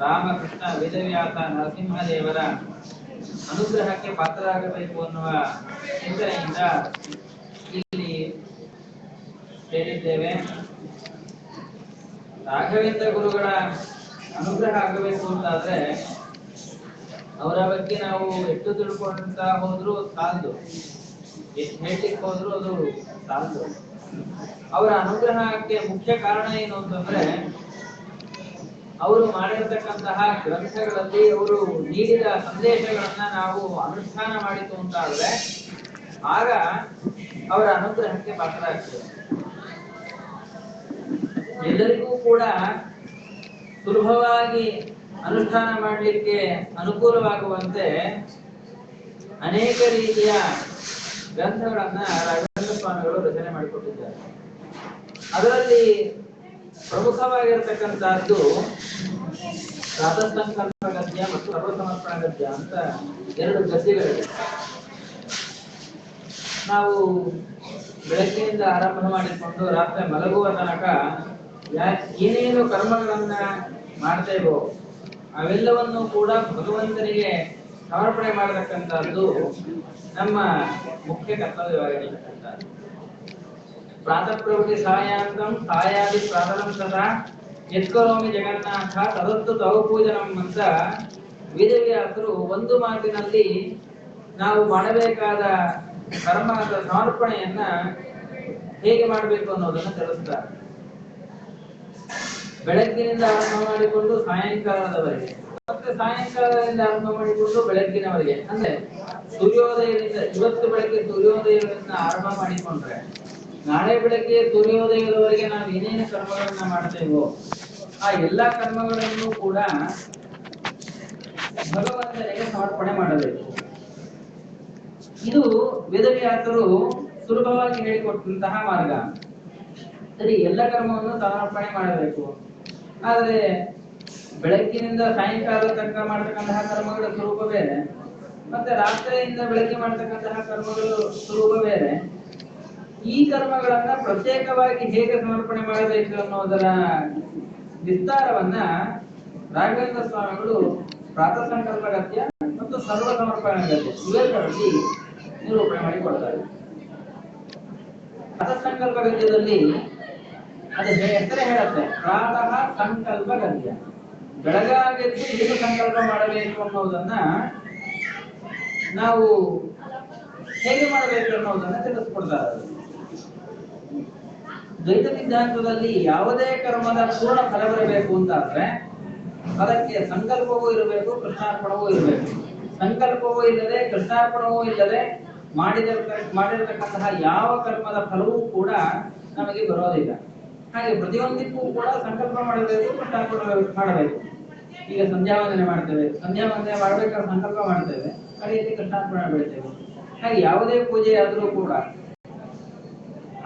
ರಾಮಕೃಷ್ಣ ವೇದವ್ಯಾಸ ನರಸಿಂಹದೇವರ ಅನುಗ್ರಹಕ್ಕೆ ಪಾತ್ರರಾಗಬೇಕು ಅನ್ನುವ ಚಿಂತನೆಯಿಂದ ಇಲ್ಲಿ ಸೇರಿದ್ದೇವೆ. ರಾಘವೇಂದ್ರ ಗುರುಗಳ ಅನುಗ್ರಹ ಆಗಬೇಕು ಅಂತಾದ್ರೆ ಅವರ ಬಗ್ಗೆ ನಾವು ಎಷ್ಟು ತಿಳ್ಕೊಂತ ಹೋದ್ರು ಸಾಲದು, ಎಷ್ಟು ಹೇಳ್ಲಿಕ್ಕೆ ಹೋದ್ರು ಅದು ಸಾಲದು. ಅವರ ಅನುಗ್ರಹಕ್ಕೆ ಮುಖ್ಯ ಕಾರಣ ಏನು ಅಂತಂದ್ರೆ ಅವರು ಮಾಡಿರತಕ್ಕಂತಹ ಗ್ರಂಥಗಳಲ್ಲಿ ಅವರು ನೀಡಿದ ಸಂದೇಶಗಳನ್ನ ನಾವು ಅನುಷ್ಠಾನ ಮಾಡಿತು ಅಂತಾದ್ರೆ ಆಗ ಅವರ ಅನುಗ್ರಹಕ್ಕೆ ಪಾತ್ರರಾಗ್ತದೆ. ಎಲ್ಲರಿಗೂ ಕೂಡ ಸುಲಭವಾಗಿ ಅನುಷ್ಠಾನ ಮಾಡಲಿಕ್ಕೆ ಅನುಕೂಲವಾಗುವಂತೆ ಅನೇಕ ರೀತಿಯ ಗ್ರಂಥಗಳನ್ನ ರಾಘವೇಂದ್ರ ಸ್ವಾಮಿಗಳು ರಚನೆ ಮಾಡಿಕೊಟ್ಟಿದ್ದಾರೆ. ಅದರಲ್ಲಿ ಪ್ರಮುಖವಾಗಿರತಕ್ಕಂತಹದ್ದು ಪ್ರಾತಃಸಂಕಲ್ಪ ಗದ್ಯ ಮತ್ತು ಸರ್ವಸಮರ್ಪಣ ಗದ್ಯ ಅಂತ ಎರಡು ಗದ್ಯಗಳಿವೆ. ನಾವು ಬೆಳಗ್ಗೆಯಿಂದ ಆರಂಭ ಮಾಡಿಕೊಂಡು ರಾತ್ರಿ ಮಲಗುವ ತನಕ ಏನೇನು ಕರ್ಮಗಳನ್ನ ಮಾಡ್ತೇವೋ ಅವೆಲ್ಲವನ್ನು ಕೂಡ ಭಗವಂತನಿಗೆ ಸಮರ್ಪಣೆ ಮಾಡತಕ್ಕಂಥದ್ದು ನಮ್ಮ ಮುಖ್ಯ ಕರ್ತವ್ಯವಾಗಿರತಕ್ಕಂಥದ್ದು. ಪ್ರಾತಃ ಪ್ರವೃತ್ತಿ ಸಾಯಾಂತಂ ಸಾಯಾದಿ ಪ್ರಾತರಂ ಸದಾ ಯತ್ಕರೋಮಿ ಜಗನ್ನಾಥ ತದತ್ತು ತವ ಪೂಜನಂ ಅಂತ ವೇದವ್ಯಾಸರು ಒಂದು ಮಾತಿನಲ್ಲಿ ನಾವು ಮಾಡಬೇಕಾದ ಕರ್ಮದ ಸಮರ್ಪಣೆಯನ್ನ ಹೇಗೆ ಮಾಡಬೇಕು ಅನ್ನೋದನ್ನ ತಿಳಿಸ್ತಾರೆ. ಬೆಳಗ್ಗಿನಿಂದ ಆರಂಭ ಮಾಡಿಕೊಂಡು ಸಾಯಂಕಾಲದವರೆಗೆ, ಮತ್ತೆ ಸಾಯಂಕಾಲದಿಂದ ಆರಂಭ ಮಾಡಿಕೊಂಡು ಬೆಳಗ್ಗಿನವರೆಗೆ, ಅಂದ್ರೆ ಸೂರ್ಯೋದಯದಿಂದ ಇವತ್ತು ಬೆಳಗ್ಗೆ ಸೂರ್ಯೋದಯದಿಂದ ಆರಂಭ ಮಾಡಿಕೊಂಡ್ರೆ ನಾಳೆ ಬೆಳಗ್ಗೆ ಸೂರ್ಯೋದಯದವರೆಗೆ ನಾವು ಏನೇನು ಕರ್ಮಗಳನ್ನ ಮಾಡ್ತೇವೋ ಆ ಎಲ್ಲಾ ಕರ್ಮಗಳನ್ನು ಕೂಡ ಭಗವಂತನಿಗೆ ಸಮರ್ಪಣೆ ಮಾಡಬೇಕು. ಇದು ವೇದವ್ಯಾಸರು ಸುಲಭವಾಗಿ ಹೇಳಿಕೊಟ್ಟಂತಹ ಮಾರ್ಗ. ಸರಿ, ಎಲ್ಲ ಕರ್ಮವನ್ನು ಸಮರ್ಪಣೆ ಮಾಡಬೇಕು, ಆದ್ರೆ ಬೆಳಗ್ಗಿನಿಂದ ಸಾಯಂಕಾಲದ ತನಕ ಮಾಡತಕ್ಕಂತಹ ಕರ್ಮಗಳ ಸ್ವರೂಪ ಬೇರೆ, ಮತ್ತೆ ರಾತ್ರಿಯಿಂದ ಬೆಳಗ್ಗೆ ಮಾಡತಕ್ಕಂತಹ ಕರ್ಮಗಳು ಸ್ವರೂಪ ಬೇರೆ. ಈ ಕರ್ಮಗಳನ್ನ ಪ್ರತ್ಯೇಕವಾಗಿ ಹೇಗೆ ಸಮರ್ಪಣೆ ಮಾಡಬೇಕು ಅನ್ನೋದರ ವಿಸ್ತಾರವನ್ನ ರಾಘವೇಂದ್ರ ಸ್ವಾಮಿಗಳು ಪ್ರಾತಃ ಸಂಕಲ್ಪ ಗದ್ಯ ಮತ್ತು ಸರ್ವ ಸಮರ್ಪಣ ಗದ್ಯ ಇವೆರಡರಲ್ಲಿ ನಿರೂಪಣೆ ಮಾಡಿಕೊಡ್ತಾರೆ. ಪ್ರಾತಃ ಸಂಕಲ್ಪ ಗದ್ಯದಲ್ಲಿ ಅದು ಹೆಸರೇ ಹೇಳುತ್ತೆ, ಪ್ರಾತಃ ಸಂಕಲ್ಪ ಗದ್ಯ. ಬೆಳಗಾಗೆದ್ದು ಏನು ಸಂಕಲ್ಪ ಮಾಡಬೇಕು ಅನ್ನೋದನ್ನ ನಾವು ಹೇಗೆ ಮಾಡಬೇಕು ಅನ್ನೋದನ್ನ ತಿಳಿಸ್ಕೊಡ್ತಾರೆ. ದ್ವೈತ ಸಿದ್ಧಾಂತದಲ್ಲಿ ಯಾವುದೇ ಕರ್ಮದ ಪೂರ್ಣ ಫಲ ಬರಬೇಕು ಅಂತಾದ್ರೆ ಅದಕ್ಕೆ ಸಂಕಲ್ಪವೂ ಇರಬೇಕು, ಕೃಷ್ಣಾರ್ಪಣವೂ ಇರಬೇಕು. ಸಂಕಲ್ಪವೂ ಇಲ್ಲದೆ ಕೃಷ್ಣಾರ್ಪಣವೂ ಇಲ್ಲದೆ ಮಾಡಿರತಕ್ಕಂತಹ ಯಾವ ಕರ್ಮದ ಫಲವೂ ಕೂಡ ನಮಗೆ ಬರೋದಿಲ್ಲ. ಹಾಗೆ ಪ್ರತಿಯೊಂದಕ್ಕೂ ಕೂಡ ಸಂಕಲ್ಪ ಮಾಡಬೇಕು, ಕೃಷ್ಣಾರ್ಪಣೆ ಮಾಡಬೇಕು. ಈಗ ಸಂಧ್ಯಾವಂದನೆ ಮಾಡ್ತೇವೆ, ಸಂಧ್ಯಾವಂದನೆ ಮಾಡ್ಬೇಕಾದ್ರೆ ಸಂಕಲ್ಪ ಮಾಡ್ತೇವೆ, ಕಡೆಯಲ್ಲಿ ಕೃಷ್ಣಾರ್ಪಣೆ ಬೆಳಿತೇವೆ. ಹಾಗೆ ಯಾವುದೇ ಪೂಜೆ ಆದ್ರೂ ಕೂಡ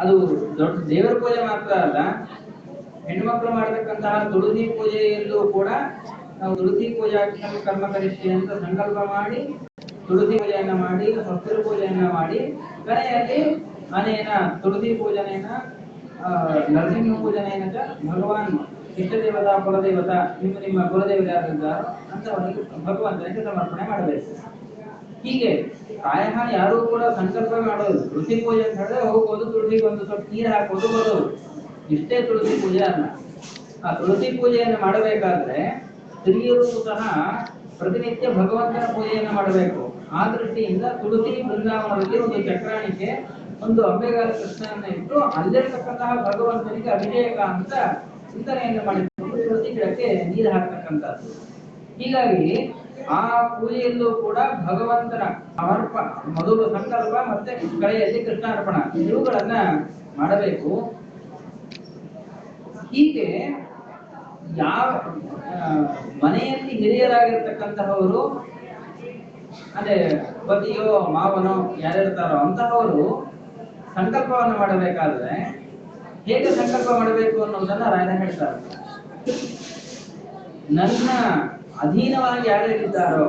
ಅದು ದೊಡ್ಡ ದೇವರ ಪೂಜೆ ಮಾತ್ರ ಅಲ್ಲ, ಹೆಣ್ಮಕ್ಳು ಮಾಡತಕ್ಕಂತಹ ತುಳಸಿ ಪೂಜೆಯಲ್ಲೂ ಕೂಡ ನಾವು ತುಳಸಿ ಪೂಜಾ ಕರ್ಮ ಕರಿಷ್ಠೆ ಅಂತ ಸಂಕಲ್ಪ ಮಾಡಿ ತುಳಸಿ ಪೂಜೆಯನ್ನ ಮಾಡಿ, ಭಕ್ತರ ಪೂಜೆಯನ್ನ ಮಾಡಿ, ಕೊನೆಯಲ್ಲಿ ಅನೇನ ತುಳಸಿ ಪೂಜನೇನ ನರಸಿಂಹ ಪೂಜನೇನ ಭಗವಾನ್ ಇಷ್ಟ ದೇವತಾ ಕುಲದೇವತಾ ನಿಮ್ಮ ಕುಲದೇವತೆ ಯಾರಿದ್ದಾರೋ ಅಂತವರಿಗೆ ಭಗವಂತನಿಗೆ ಸಮರ್ಪಣೆ ಮಾಡಬೇಕು. ಹೀಗೆ ಪ್ರಾಯಃ ಯಾರು ಕೂಡ ಸಂಕಲ್ಪ ಮಾಡೋದು ತುಳಸಿ ಪೂಜೆ ಅಂತ ಹೇಳಿದ್ರೆ ಹೋಗೋದು, ತುಳಸಿಗೆ ಒಂದು ಸ್ವಲ್ಪ ನೀರು ಹಾಕೋದು ಬರೋದು, ಇಷ್ಟೇ ತುಳಸಿ ಪೂಜೆ ಅಲ್ಲ. ಆ ತುಳಸಿ ಪೂಜೆಯನ್ನು ಮಾಡಬೇಕಾದ್ರೆ ಸ್ತ್ರೀಯರು ಸಹ ಪ್ರತಿನಿತ್ಯ ಭಗವಂತನ ಪೂಜೆಯನ್ನು ಮಾಡಬೇಕು. ಆ ದೃಷ್ಟಿಯಿಂದ ತುಳಸಿ ಬೃಂದಾವನದಲ್ಲಿ ಒಂದು ಚಕ್ರಾಣಿಕೆ, ಒಂದು ಅಂಬೆಗಾಲ ಕೃಷ್ಣನನ್ನ ಇಟ್ಟು ಅಲ್ಲಿರ್ತಕ್ಕಂತಹ ಭಗವಂತನಿಗೆ ಅಭಿಷೇಕ ಅಂತ ಚಿಂತನೆಯನ್ನು ಮಾಡಿಕೊಂಡು ತುಳಸಿ ಗಿಡಕ್ಕೆ ನೀರು ಹಾಕ್ತಕ್ಕಂಥದ್ದು. ಹೀಗಾಗಿ ಆ ಪೂಜೆಯಲ್ಲೂ ಕೂಡ ಭಗವಂತನ ಮೊದಲು ಸಂಕಲ್ಪ ಮತ್ತೆ ಕಡೆಯಲ್ಲಿ ಕೃಷ್ಣಾರ್ಪಣ ಇವುಗಳನ್ನ ಮಾಡಬೇಕು. ಹೀಗೆ ಯಾವ ಮನೆಯಲ್ಲಿ ಹಿರಿಯರಾಗಿರ್ತಕ್ಕಂತಹವರು, ಅದೇ ಪತಿಯೋ ಮಾವನೋ ಯಾರಿರ್ತಾರೋ ಅಂತಹವರು ಸಂಕಲ್ಪವನ್ನು ಮಾಡಬೇಕಾದ್ರೆ ಹೇಗೆ ಸಂಕಲ್ಪ ಮಾಡಬೇಕು ಅನ್ನೋದನ್ನ ರಾಯರ ಹೇಳ್ತಾರೆ. ನನ್ನ ಅಧೀನವಾಗಿ ಯಾರ್ಯಾರಿದ್ದಾರೋ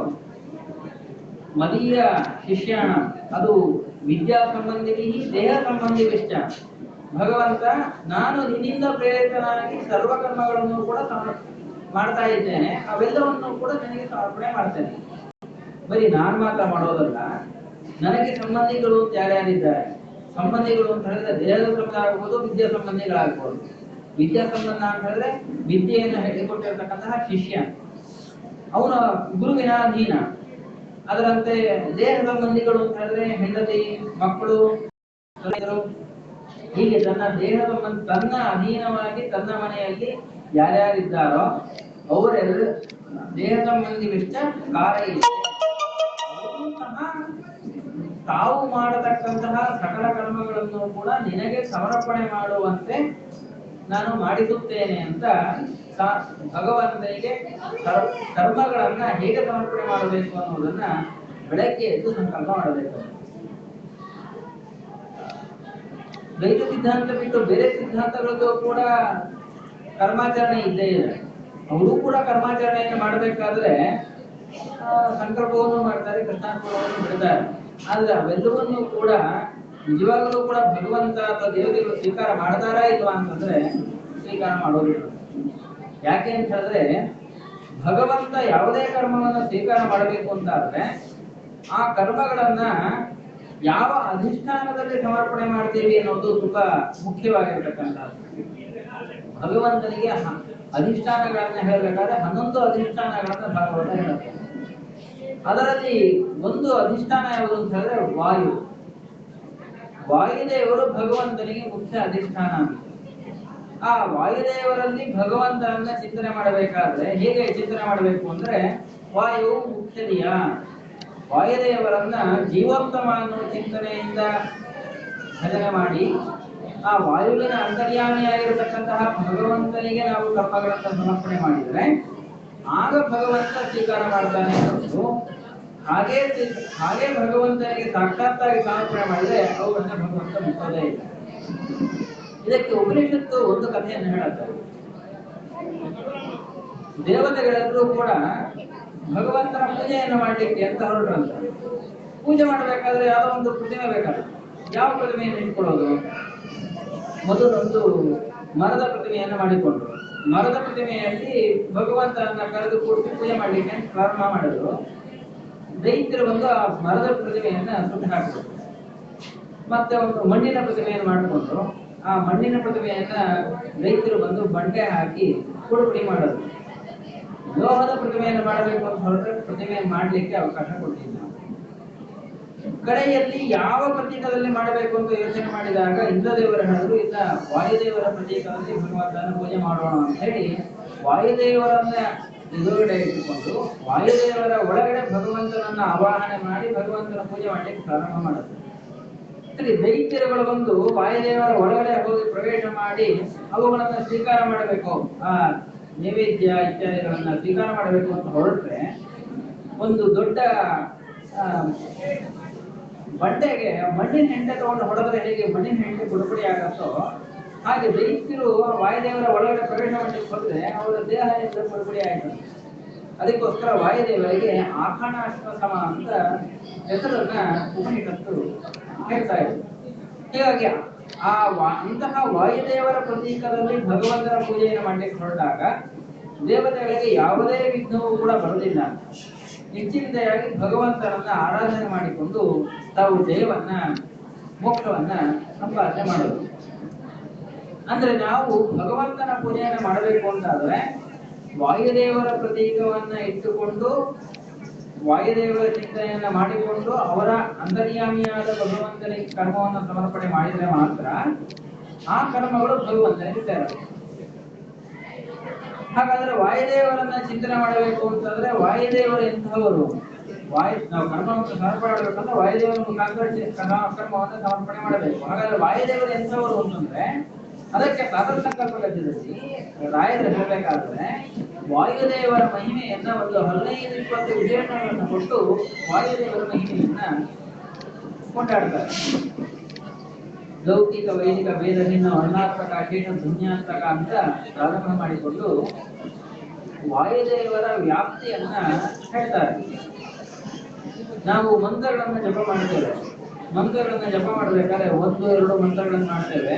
ಮದೀಯ ಶಿಷ್ಯಾಣ, ಅದು ವಿದ್ಯಾ ಸಂಬಂಧಿ ದೇಹ ಸಂಬಂಧಿ ವಿಷಯ. ಭಗವಂತ ನಾನು ನಿನ್ನಿಂದ ಪ್ರೇರಿತನಾಗಿ ಸರ್ವಕರ್ಮಗಳನ್ನು ಕೂಡ ಮಾಡ್ತಾ ಇದ್ದೇನೆ, ಅವೆಲ್ಲವನ್ನು ಕೂಡ ನನಗೆ ಸಮರ್ಪಣೆ ಮಾಡ್ತೇನೆ. ಬರೀ ನಾನ್ ಮಾತ್ರ ಮಾಡೋದಲ್ಲ, ನನಗೆ ಸಂಬಂಧಿಗಳು ಅಂತ ಯಾರ್ಯಾರಿದ್ದಾರೆ, ಸಂಬಂಧಿಗಳು ಅಂತ ಹೇಳಿದ್ರೆ ದೇಹದ ಸಂಬಂಧ ಆಗ್ಬೋದು, ವಿದ್ಯಾ ಸಂಬಂಧಿಗಳಾಗ್ಬೋದು. ವಿದ್ಯಾ ಸಂಬಂಧ ಅಂತ ಹೇಳಿದ್ರೆ ವಿದ್ಯೆಯನ್ನು ಹೇಳಿಕೊಟ್ಟಿರ್ತಕ್ಕಂತಹ ಶಿಷ್ಯ, ಅವನ ಗುರುವಿನ ಅಧೀನ. ಅದರಂತೆ ದೇಹ ಸಂಬಂಧಿಗಳು ಅಂತ ಹೇಳಿದ್ರೆ ಹೆಂಡತಿ, ಮಕ್ಕಳು, ಹೀಗೆ ತನ್ನ ದೇಹ ಸಂಬಂಧ, ತನ್ನ ಅಧೀನವಾಗಿ ತನ್ನ ಮನೆಯಲ್ಲಿ ಯಾರ್ಯಾರಿದ್ದಾರೋ ಅವರೆಲ್ಲ ದೇಹ ಸಂಬಂಧಿ ವೆಚ್ಚ ಕಾರ್ಯ ತಾವು ಮಾಡತಕ್ಕಂತಹ ಸಕಲ ಕರ್ಮಗಳನ್ನು ಕೂಡ ನಿನಗೆ ಸಮರ್ಪಣೆ ಮಾಡುವಂತೆ ನಾನು ಮಾಡಿಸುತ್ತೇನೆ ಅಂತ ಭಗವಂತನಿಗೆ ಕರ್ಮಗಳನ್ನ ಹೇಗೆ ಸಮರ್ಪಣೆ ಮಾಡಬೇಕು ಅನ್ನೋದನ್ನ ಬೆಳಗ್ಗೆ ಎದ್ದು ಸಂಕಲ್ಪ ಮಾಡಬೇಕು. ದ್ವೈತ ಸಿದ್ಧಾಂತ ಬಿಟ್ಟು ಬೇರೆ ಸಿದ್ಧಾಂತಗಳದ್ದು ಕೂಡ ಕರ್ಮಾಚರಣೆ ಇದ್ದೇ ಇದೆ. ಅವರು ಕೂಡ ಕರ್ಮಾಚರಣೆಯನ್ನು ಮಾಡಬೇಕಾದ್ರೆ ಸಂಕಲ್ಪವನ್ನು ಮಾಡ್ತಾರೆ, ಕೃಷ್ಣಾರ್ಪಣವನ್ನು ಬಿಡ್ತಾರೆ. ಆದ್ರೆ ಅವೆಲ್ಲವನ್ನೂ ಕೂಡ ನಿಜವಾಗಲೂ ಕೂಡ ಭಗವಂತ ಅಥವಾ ದೇವತೆಗಳು ಸ್ವೀಕಾರ ಮಾಡ್ತಾರಾ ಇಲ್ವಾ ಅಂತಂದ್ರೆ ಸ್ವೀಕಾರ ಮಾಡೋದಿಲ್ಲ. ಯಾಕೆ ಅಂತ ಹೇಳಿದ್ರೆ ಭಗವಂತ ಯಾವುದೇ ಕರ್ಮವನ್ನು ಸ್ವೀಕಾರ ಮಾಡಬೇಕು ಅಂತ ಆದ್ರೆ ಆ ಕರ್ಮಗಳನ್ನ ಯಾವ ಅಧಿಷ್ಠಾನದಲ್ಲಿ ಸಮರ್ಪಣೆ ಮಾಡ್ತೀವಿ ಅನ್ನೋದು ತುಂಬಾ ಮುಖ್ಯವಾಗಿರ್ತಕ್ಕಂಥದ್ದು. ಭಗವಂತನಿಗೆ ಅಧಿಷ್ಠಾನಗಳನ್ನ ಹೇಳಬೇಕಾದ್ರೆ 11 ಅಧಿಷ್ಠಾನಗಳನ್ನ ಭಾಗವತ ಹೇಳುತ್ತೆ. ಅದರಲ್ಲಿ ಒಂದು ಅಧಿಷ್ಠಾನ ಯಾವುದು ಅಂತ ಹೇಳಿದ್ರೆ ವಾಯು. ವಾಯುದೇವರು ಭಗವಂತನಿಗೆ ಮುಖ್ಯ ಅಧಿಷ್ಠಾನ. ಆ ವಾಯುದೇವರಲ್ಲಿ ಭಗವಂತನನ್ನ ಚಿಂತನೆ ಮಾಡಬೇಕಾದ್ರೆ ಹೇಗೆ ಚಿಂತನೆ ಮಾಡಬೇಕು ಅಂದ್ರೆ ವಾಯು ಮುಖ್ಯದಿಯ ವಾಯುದೇವರನ್ನ ಜೀವೋತ್ತಮ ಅನ್ನೋ ಚಿಂತನೆಯಿಂದ ಭಜನೆ ಮಾಡಿ ಆ ವಾಯುವಿನ ಅಂತರ್ಯಾಮಿಯಾಗಿರತಕ್ಕಂತಹ ಭಗವಂತನಿಗೆ ನಾವು ಕರ್ಮಗಳನ್ನು ಸಮರ್ಪಣೆ ಮಾಡಿದರೆ ಆಗ ಭಗವಂತ ಸ್ವೀಕಾರ ಮಾಡ್ತಾನೆ ಅನ್ನೋದು. ಹಾಗೆ ಭಗವಂತನಿಗೆ ಸಾಕ್ಷಾತ್ತಾಗಿ ಸಮರ್ಪಣೆ ಮಾಡಿದರೆ ಅವುಗಳನ್ನ ಭಗವಂತ ಮುಟ್ಟೋದೇ ಇಲ್ಲ. ಇದಕ್ಕೆ ಉಪನಿಷತ್ತು ಒಂದು ಕಥೆಯನ್ನು ಹೇಳುತ್ತೆ. ದೇವತೆಗಳೆಲ್ಲರೂ ಕೂಡ ಭಗವಂತನ ಪೂಜೆಯನ್ನು ಮಾಡಲಿಕ್ಕೆ ಅಂತ ಹೊರಟ್ರಂತ. ಪೂಜೆ ಮಾಡಬೇಕಾದ್ರೆ ಯಾವುದೋ ಒಂದು ಪ್ರತಿಮೆ ಬೇಕಲ್ಲ, ಯಾವ ಪ್ರತಿಮೆಯನ್ನು ಇಟ್ಕೊಳ್ಳೋದು? ಮೊದಲೊಂದು ಮರದ ಪ್ರತಿಮೆಯನ್ನು ಮಾಡಿಕೊಂಡ್ರು. ಮರದ ಪ್ರತಿಮೆಯಲ್ಲಿ ಭಗವಂತನನ್ನ ಕರೆದು ಕೂಡಿಸಿ ಪೂಜೆ ಮಾಡಲಿಕ್ಕೆ ಪ್ರಾರಂಭ ಮಾಡಿದ್ರು. ದೈತ್ಯರು ಬಂದು ಆ ಮರದ ಪ್ರತಿಮೆಯನ್ನ ಸುಟ್ಟು ಹಾಕಿದ್ರು. ಮತ್ತೆ ಒಂದು ಮಣ್ಣಿನ ಪ್ರತಿಮೆಯನ್ನು ಮಾಡಿಕೊಂಡ್ರು. ಆ ಮಣ್ಣಿನ ಪ್ರತಿಮೆಯನ್ನ ದೈತ್ಯರು ಬಂದು ಬಂಡೆ ಹಾಕಿ ಪುಡಿ ಮಾಡೋದು. ಲೋಹದ ಪ್ರತಿಮೆಯನ್ನು ಮಾಡಬೇಕು ಅಂತ ಹೊರಟ್ರೆ ಪ್ರತಿಮೆಯನ್ನು ಮಾಡಲಿಕ್ಕೆ ಅವಕಾಶ ಕೊಟ್ಟಿಲ್ಲ. ಕಡೆಯಲ್ಲಿ ಯಾವ ಪ್ರತೀಕದಲ್ಲಿ ಮಾಡಬೇಕು ಅಂತ ಯೋಚನೆ ಮಾಡಿದಾಗ ಇಂದ್ರದೇವರ ಹೇಳಿದ್ರು, ಇಲ್ಲ ವಾಯುದೇವರ ಪ್ರತೀಕದಲ್ಲಿ ಭಗವಂತನ ಪೂಜೆ ಮಾಡೋಣ ಅಂತ ಹೇಳಿ ವಾಯುದೇವರನ್ನ ಎದುರುಗಡೆ ಇಟ್ಟುಕೊಂಡು ವಾಯುದೇವರ ಒಳಗಡೆ ಭಗವಂತನನ್ನ ಆವಾಹನೆ ಮಾಡಿ ಭಗವಂತನ ಪೂಜೆ ಮಾಡಲಿಕ್ಕೆ ಪ್ರಾರಂಭ ಮಾಡುತ್ತೆ. ಸರಿ, ದೈತ್ಯರುಗಳು ಬಂದು ವಾಯುದೇವರ ಒಳಗಡೆ ಹೋಗಿ ಪ್ರವೇಶ ಮಾಡಿ ಅವುಗಳನ್ನ ಸ್ವೀಕಾರ ಮಾಡಬೇಕು, ಆ ನೈವೇದ್ಯ ಇತ್ಯಾದಿಗಳನ್ನ ಸ್ವೀಕಾರ ಮಾಡಬೇಕು ಅಂತ ಹೊರಟ್ರೆ ಒಂದು ದೊಡ್ಡ ಬಂಡೆಗೆ ಮಣ್ಣಿನ ಹೆಂಡೆ ತಗೊಂಡು ಹೊಡೆದ್ರೆ ಹೇಗೆ ಮಣ್ಣಿನ ಹೆಂಡೆ ಬುಡಬುಡಿ ಆಗತ್ತೋ ಹಾಗೆ ದೈತ್ಯರು ವಾಯುದೇವರ ಒಳಗಡೆ ಪ್ರವೇಶ ಮಾಡಲಿಕ್ಕೆ ಹೋದ್ರೆ ಅವರ ದೇಹ ಬುಡಬುಡಿ ಆಯ್ತು. ಅದಕ್ಕೋಸ್ಕರ ವಾಯುದೇವರಿಗೆ ಆಖಾಣಾಶ್ವಸಮ ಅಂತ ಹೆಸರನ್ನ ಉಪನಿಷತ್ತು ಹೇಳ್ತಾ ಇದೆ. ಹೀಗಾಗಿ ಅಂತಹ ವಾಯುದೇವರ ಪ್ರತೀಕದಲ್ಲಿ ಭಗವಂತನ ಪೂಜೆಯನ್ನು ಮಾಡಲಿಕ್ಕೆ ಹೊರಟಾಗ ದೇವತೆಗಳಿಗೆ ಯಾವುದೇ ವಿಘ್ನವೂ ಕೂಡ ಬರುವುದಿಲ್ಲ. ನಿಶ್ಚಿಂತೆಯಾಗಿ ಭಗವಂತನನ್ನ ಆರಾಧನೆ ಮಾಡಿಕೊಂಡು ತಾವು ಜಯವನ್ನ ಮೋಕ್ಷವನ್ನ ಸಂಪಾದನೆ ಮಾಡೋದು. ಅಂದ್ರೆ ನಾವು ಭಗವಂತನ ಪೂಜೆಯನ್ನು ಮಾಡಬೇಕು ಅಂತಾದ್ರೆ ವಾಯುದೇವರ ಪ್ರತೀಕವನ್ನ ಇಟ್ಟುಕೊಂಡು ವಾಯುದೇವರ ಚಿಂತನೆಯನ್ನ ಮಾಡಿಕೊಂಡು ಅವರ ಅಂತರ್ಯಾಮಿಯಾದ ಭಗವಂತನಿಗೆ ಕರ್ಮವನ್ನು ಸಮರ್ಪಣೆ ಮಾಡಿದರೆ ಮಾತ್ರ ಆ ಕರ್ಮಗಳು ಭಗವಂತನಿಗೆ ಸೇರಬೇಕು. ಹಾಗಾದ್ರೆ ವಾಯುದೇವರನ್ನ ಚಿಂತನೆ ಮಾಡಬೇಕು ಅಂತಂದ್ರೆ ವಾಯುದೇವರು ಎಂಥವರು? ನಾವು ಕರ್ಮವನ್ನು ಸಮರ್ಪಣೆ ಮಾಡಬೇಕಂದ್ರೆ ವಾಯುದೇವರ ಮುಖಾಂತರ ಕರ್ಮವನ್ನು ಸಮರ್ಪಣೆ ಮಾಡಬೇಕು. ಹಾಗಾದ್ರೆ ವಾಯುದೇವರು ಎಂಥವರು ಅಂತಂದ್ರೆ ಅದಕ್ಕೆ ಪ್ರಾತಃ ಸಂಕಲ್ಪ ಗದ್ಯದಲ್ಲಿ ರಾಯರು ಹೇಳಬೇಕಾದ್ರೆ ವಾಯುದೇವರ ಮಹಿಮೆಯನ್ನ ಒಂದು 15-20 ವಿಶೇಷಗಳನ್ನು ಕೊಟ್ಟು ವಾಯುದೇವರ ಮಹಿಮೆಯನ್ನ ಕೊಂಡಾಡ್ತಾರೆ. ಲೌಕಿಕ ವೈದಿಕ ವೇದದಿಂದ ವರ್ಣಾತ್ಮಕ ಅಶೇಷ ಧುನ್ಯಾತ್ಮಕ ಅಂತ ಪ್ರಾರಂಭ ಮಾಡಿಕೊಂಡು ವಾಯುದೇವರ ವ್ಯಾಪ್ತಿಯನ್ನ ಹೇಳ್ತಾರೆ. ನಾವು ಮಂತ್ರಗಳನ್ನ ಜಪ ಮಾಡ್ತೇವೆ. ಮಂತ್ರಗಳನ್ನ ಜಪ ಮಾಡಬೇಕಾದ್ರೆ 1-2 ಮಂತ್ರಗಳನ್ನು ಮಾಡ್ತೇವೆ.